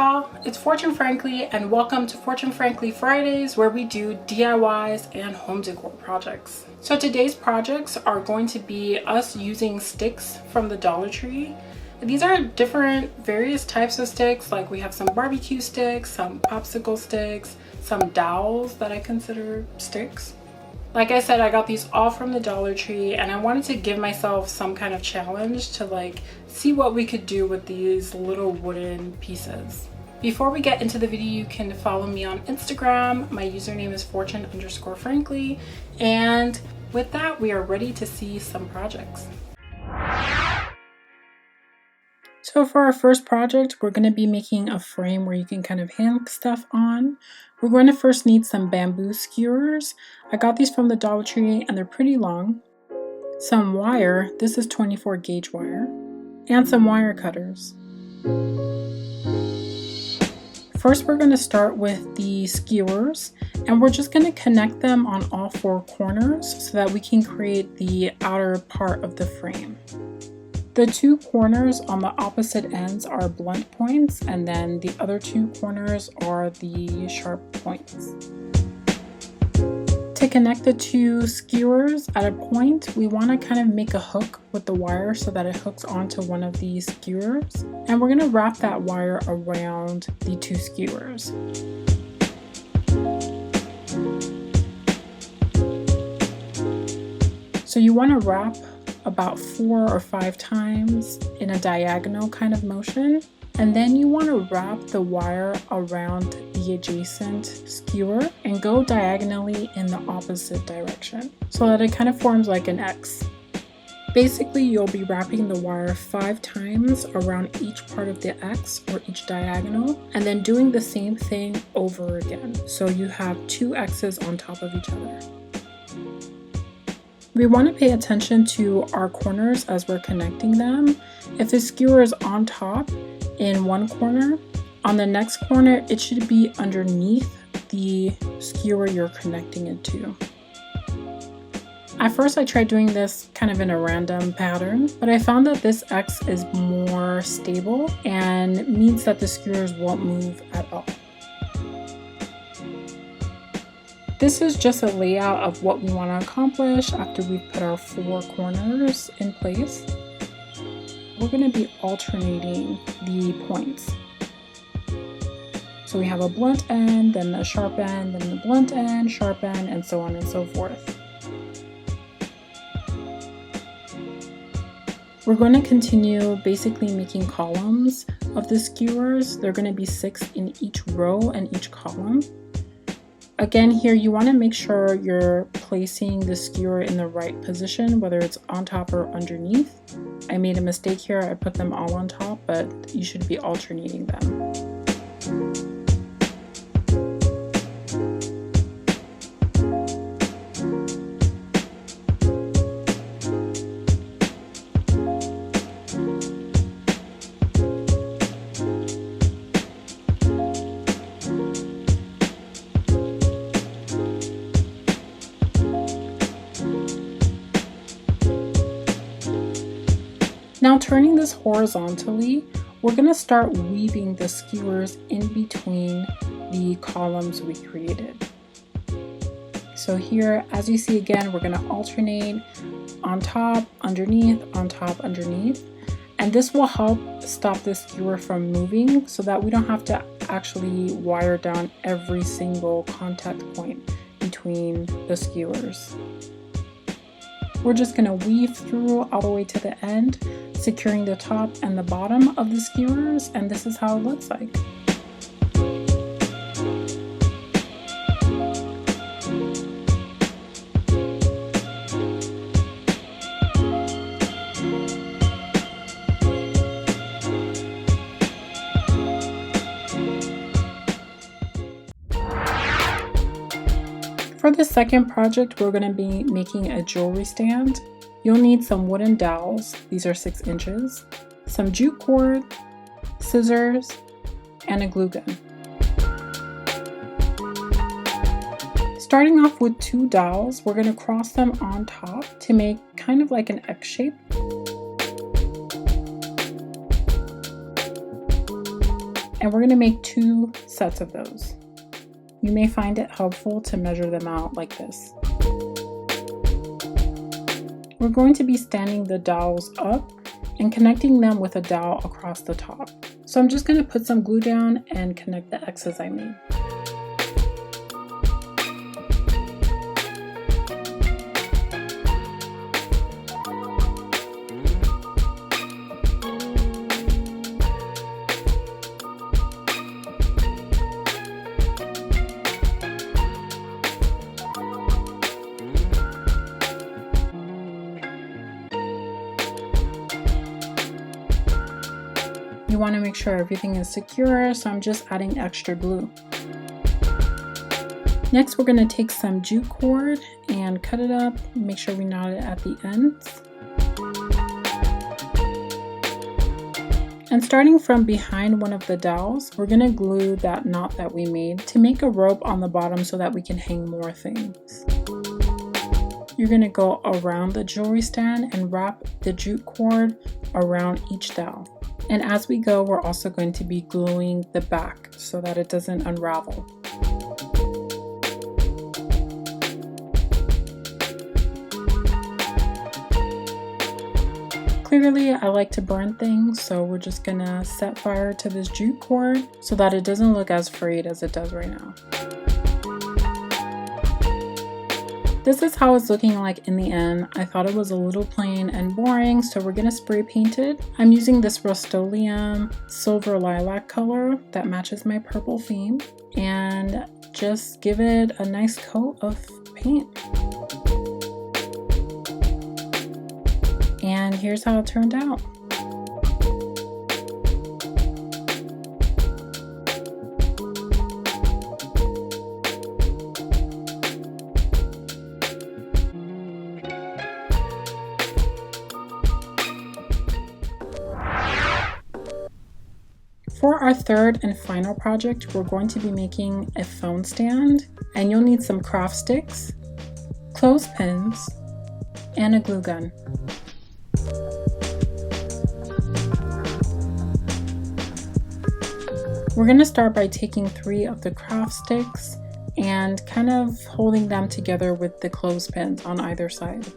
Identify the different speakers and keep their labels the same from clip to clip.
Speaker 1: y'all, it's Fortune Frankly and welcome to Fortune Frankly Fridays, where we do DIYs and home decor projects. So today's projects are going to be us using sticks from the Dollar Tree. These are different various types of sticks, like we have some barbecue sticks, some popsicle sticks, some dowels that I consider sticks. Like I said, I got these all from the Dollar Tree and I wanted to give myself some kind of challenge to see what we could do with these little wooden pieces. Before we get into the video, you can follow me on Instagram. My username is fortune_frankly. And with that, we are ready to see some projects. So for our first project, we're going to be making a frame where you can kind of hang stuff on. We're going to first need some bamboo skewers. I got these from the Dollar Tree and they're pretty long. Some wire, this is 24 gauge wire, and some wire cutters. First, we're going to start with the skewers, and we're just going to connect them on all four corners so that we can create the outer part of the frame. The two corners on the opposite ends are blunt points, and then the other two corners are the sharp points. To connect the two skewers at a point, we want to kind of make a hook with the wire so that it hooks onto one of these skewers. And we're going to wrap that wire around the two skewers. So you want to wrap about 4 or 5 times in a diagonal kind of motion, and then you want to wrap the wire around the adjacent skewer and go diagonally in the opposite direction so that it kind of forms like an X. Basically, you'll be wrapping the wire 5 times around each part of the X or each diagonal, and then doing the same thing over again, so you have 2 X's on top of each other. We want to pay attention to our corners as we're connecting them. If the skewer is on top in one corner, on the next corner it should be underneath the skewer you're connecting it to. At first I tried doing this kind of in a random pattern, but I found that this X is more stable and means that the skewers won't move at all. This is just a layout of what we want to accomplish after we've put our 4 corners in place. We're going to be alternating the points. So we have a blunt end, then a sharp end, then the blunt end, sharp end, and so on and so forth. We're going to continue basically making columns of the skewers. They're going to be 6 in each row and each column. Again, here you want to make sure you're placing the skewer in the right position, whether it's on top or underneath. I made a mistake here, I put them all on top, but you should be alternating them. Now turning this horizontally, we're going to start weaving the skewers in between the columns we created. So here, as you see again, we're going to alternate on top, underneath, on top, underneath. And this will help stop the skewer from moving so that we don't have to actually wire down every single contact point between the skewers. We're just going to weave through all the way to the end, securing the top and the bottom of the skewers, and this is how it looks like. For the second project, we're going to be making a jewelry stand. You'll need some wooden dowels, these are 6 inches, some jute cord, scissors, and a glue gun. Starting off with 2 dowels, we're going to cross them on top to make kind of like an X shape. And we're going to make 2 sets of those. You may find it helpful to measure them out like this. We're going to be standing the dowels up and connecting them with a dowel across the top. So I'm just going to put some glue down and connect the X's I made. You want to make sure everything is secure, so I'm just adding extra glue. Next, we're going to take some jute cord and cut it up, make sure we knot it at the ends. And starting from behind one of the dowels, we're going to glue that knot that we made to make a rope on the bottom so that we can hang more things. You're going to go around the jewelry stand and wrap the jute cord around each dowel. And as we go, we're also going to be gluing the back so that it doesn't unravel. Clearly, I like to burn things, so we're just gonna set fire to this jute cord so that it doesn't look as frayed as it does right now. This is how it's looking like in the end. I thought it was a little plain and boring, so we're gonna spray paint it. I'm using this Rust-Oleum silver lilac color that matches my purple theme, and just give it a nice coat of paint. And here's how it turned out. For our third and final project, we're going to be making a phone stand, and you'll need some craft sticks, clothespins, and a glue gun. We're going to start by taking 3 of the craft sticks and kind of holding them together with the clothespins on either side.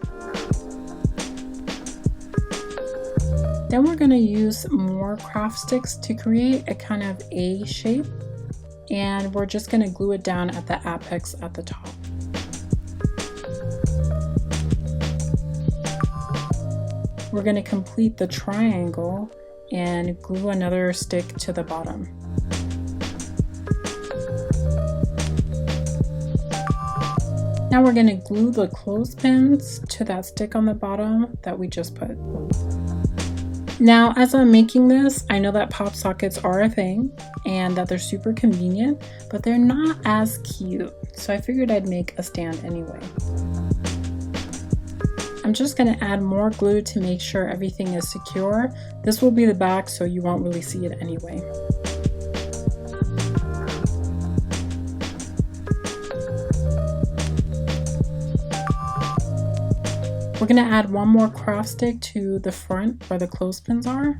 Speaker 1: Then we're going to use more craft sticks to create a kind of A shape, and we're just going to glue it down at the apex at the top. We're going to complete the triangle and glue another stick to the bottom. Now we're going to glue the clothespins to that stick on the bottom that we just put. Now, as I'm making this, I know that pop sockets are a thing and that they're super convenient, but they're not as cute. So I figured I'd make a stand anyway. I'm just going to add more glue to make sure everything is secure. This will be the back, so you won't really see it anyway. We're going to add one more craft stick to the front where the clothespins are.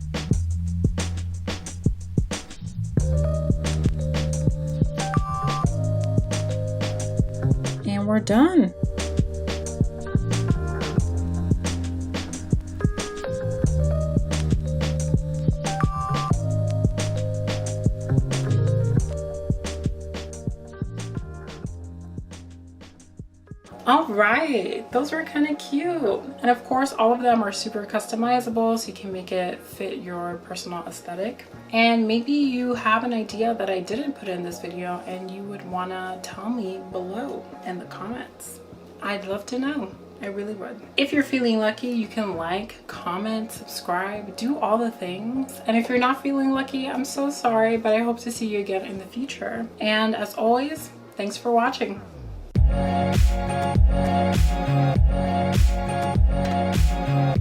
Speaker 1: And we're done. All right, those were kind of cute. And of course, all of them are super customizable, so you can make it fit your personal aesthetic. And maybe you have an idea that I didn't put in this video and you would wanna tell me below in the comments. I'd love to know. I really would. If you're feeling lucky, you can like, comment, subscribe, do all the things. And if you're not feeling lucky, I'm so sorry, but I hope to see you again in the future. And as always, thanks for watching. Thank you.